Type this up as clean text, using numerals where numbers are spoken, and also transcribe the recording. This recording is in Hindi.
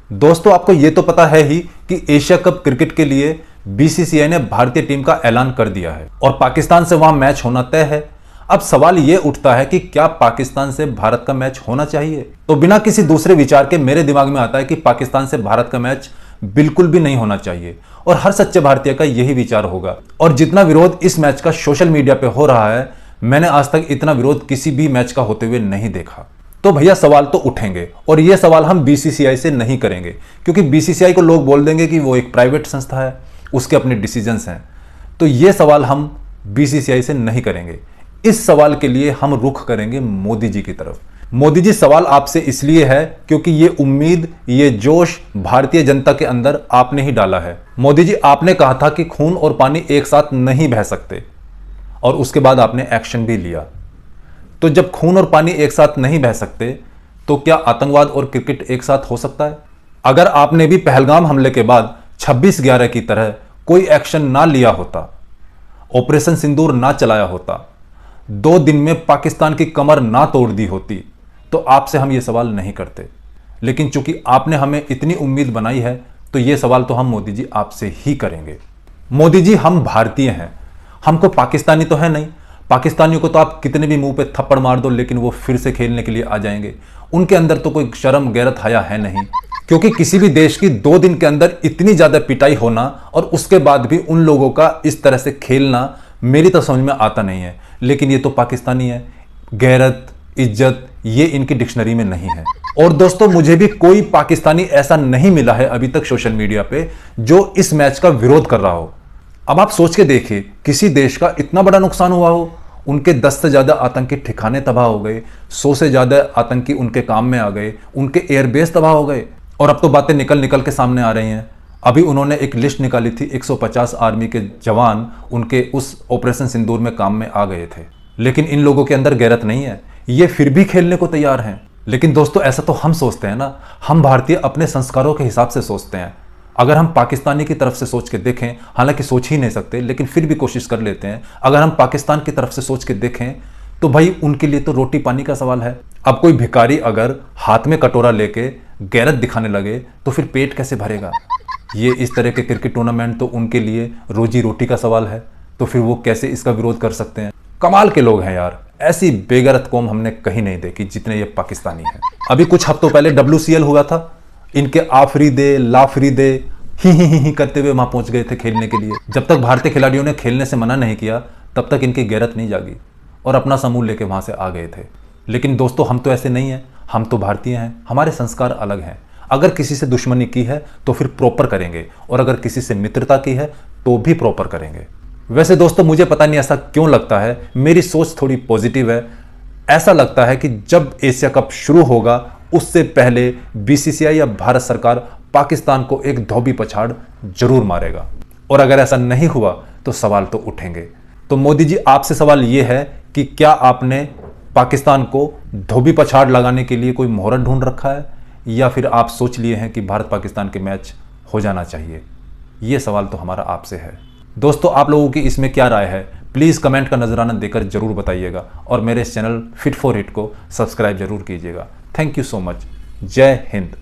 दोस्तों, आपको यह तो पता है ही कि एशिया कप क्रिकेट के लिए बीसीसीआई ने भारतीय टीम का ऐलान कर दिया है और पाकिस्तान से वहां मैच होना तय है। अब सवाल यह उठता है कि क्या पाकिस्तान से भारत का मैच होना चाहिए? तो बिना किसी दूसरे विचार के मेरे दिमाग में आता है कि पाकिस्तान से भारत का मैच बिल्कुल भी नहीं होना चाहिए और हर सच्चे भारतीय का यही विचार होगा। और जितना विरोध इस मैच का सोशल मीडिया पे हो रहा है, मैंने आज तक इतना विरोध किसी भी मैच का होते हुए नहीं देखा। तो भैया सवाल तो उठेंगे और यह सवाल हम बीसीसीआई से नहीं करेंगे, क्योंकि बीसीसीआई को लोग बोल देंगे कि वो एक प्राइवेट संस्था है, उसके अपने डिसीजंस हैं। तो यह सवाल हम बीसीसीआई से नहीं करेंगे। इस सवाल के लिए हम रुख करेंगे मोदी जी की तरफ। मोदी जी, सवाल आपसे इसलिए है क्योंकि ये उम्मीद, ये जोश भारतीय जनता के अंदर आपने ही डाला है। मोदी जी, आपने कहा था कि खून और पानी एक साथ नहीं बह सकते और उसके बाद आपने एक्शन भी लिया। तो जब खून और पानी एक साथ नहीं बह सकते, तो क्या आतंकवाद और क्रिकेट एक साथ हो सकता है? अगर आपने भी पहलगाम हमले के बाद 26/11 की तरह कोई एक्शन ना लिया होता, ऑपरेशन सिंदूर ना चलाया होता, 2 दिन में पाकिस्तान की कमर ना तोड़ दी होती, तो आपसे हम ये सवाल नहीं करते। लेकिन चूंकि आपने हमें इतनी उम्मीद बनाई है, तो ये सवाल तो हम मोदी जी आपसे ही करेंगे। मोदी जी, हम भारतीय हैं, हमको पाकिस्तानी तो है नहीं। पाकिस्तानियों को तो आप कितने भी मुंह पे थप्पड़ मार दो, लेकिन वो फिर से खेलने के लिए आ जाएंगे। उनके अंदर तो कोई शर्म गैरत हया है नहीं, क्योंकि किसी भी देश की 2 दिन के अंदर इतनी ज्यादा पिटाई होना और उसके बाद भी उन लोगों का इस तरह से खेलना मेरी तो समझ में आता नहीं है। लेकिन ये तो पाकिस्तानी है, गैरत, इज्जत ये इनकी डिक्शनरी में नहीं है। और दोस्तों, मुझे भी कोई पाकिस्तानी ऐसा नहीं मिला है अभी तक सोशल मीडिया पे जो इस मैच का विरोध कर रहा हो। अब आप सोच के देखिए, किसी देश का इतना बड़ा नुकसान हुआ हो, उनके 10 से ज्यादा आतंकी ठिकाने तबाह हो गए, 100 से ज्यादा आतंकी उनके काम में आ गए, उनके एयरबेस तबाह हो गए। और अब तो बातें निकल निकल के सामने आ रही हैं। अभी उन्होंने एक लिस्ट निकाली थी, 150 आर्मी के जवान उनके उस ऑपरेशन सिंदूर में काम में आ गए थे। लेकिन इन लोगों के अंदर गैरत नहीं है, ये फिर भी खेलने को तैयार हैं। लेकिन दोस्तों, ऐसा तो हम सोचते हैं ना, हम भारतीय अपने संस्कारों के हिसाब से सोचते हैं। अगर हम पाकिस्तानी की तरफ से सोच के देखें, हालांकि सोच ही नहीं सकते, लेकिन फिर भी कोशिश कर लेते हैं। अगर हम पाकिस्तान की तरफ से सोच के देखें, तो भाई उनके लिए तो रोटी पानी का सवाल है। अब कोई भिखारी अगर हाथ में कटोरा लेके गैरत दिखाने लगे, तो फिर पेट कैसे भरेगा? ये इस तरह के क्रिकेट टूर्नामेंट तो उनके लिए रोजी रोटी का सवाल है, तो फिर वो कैसे इसका विरोध कर सकते हैं? कमाल के लोग हैं यार, ऐसी बेगैरत कौम हमने कहीं नहीं देखी जितने ये पाकिस्तानी हैं। अभी कुछ हफ्तों पहले WCL हुआ था, इनके आफरी दे लाफरी दे ही करते हुए वहां पहुंच गए थे खेलने के लिए। जब तक भारतीय खिलाड़ियों ने खेलने से मना नहीं किया, तब तक इनकी गैरत नहीं जागी और अपना समूह लेके वहां से आ गए थे। लेकिन दोस्तों, हम तो ऐसे नहीं हैं, हम तो भारतीय हैं, हमारे संस्कार अलग हैं। अगर किसी से दुश्मनी की है तो फिर प्रॉपर करेंगे, और अगर किसी से मित्रता की है तो भी प्रॉपर करेंगे। वैसे दोस्तों, मुझे पता नहीं ऐसा क्यों लगता है, मेरी सोच थोड़ी पॉजिटिव है। ऐसा लगता है कि जब एशिया कप शुरू होगा, उससे पहले बीसीसीआई या भारत सरकार पाकिस्तान को एक धोबी पछाड़ जरूर मारेगा। और अगर ऐसा नहीं हुआ तो सवाल तो उठेंगे। तो मोदी जी, आपसे सवाल यह है कि क्या आपने पाकिस्तान को धोबी पछाड़ लगाने के लिए कोई मुहूर्त ढूंढ रखा है, या फिर आप सोच लिए हैं कि भारत पाकिस्तान के मैच हो जाना चाहिए? यह सवाल तो हमारा आपसे है। दोस्तों, आप लोगों की इसमें क्या राय है? प्लीज़ कमेंट का नजराना देकर जरूर बताइएगा और मेरे इस चैनल फिट फॉर हिट को सब्सक्राइब जरूर कीजिएगा। Thank you so much. जय हिंद।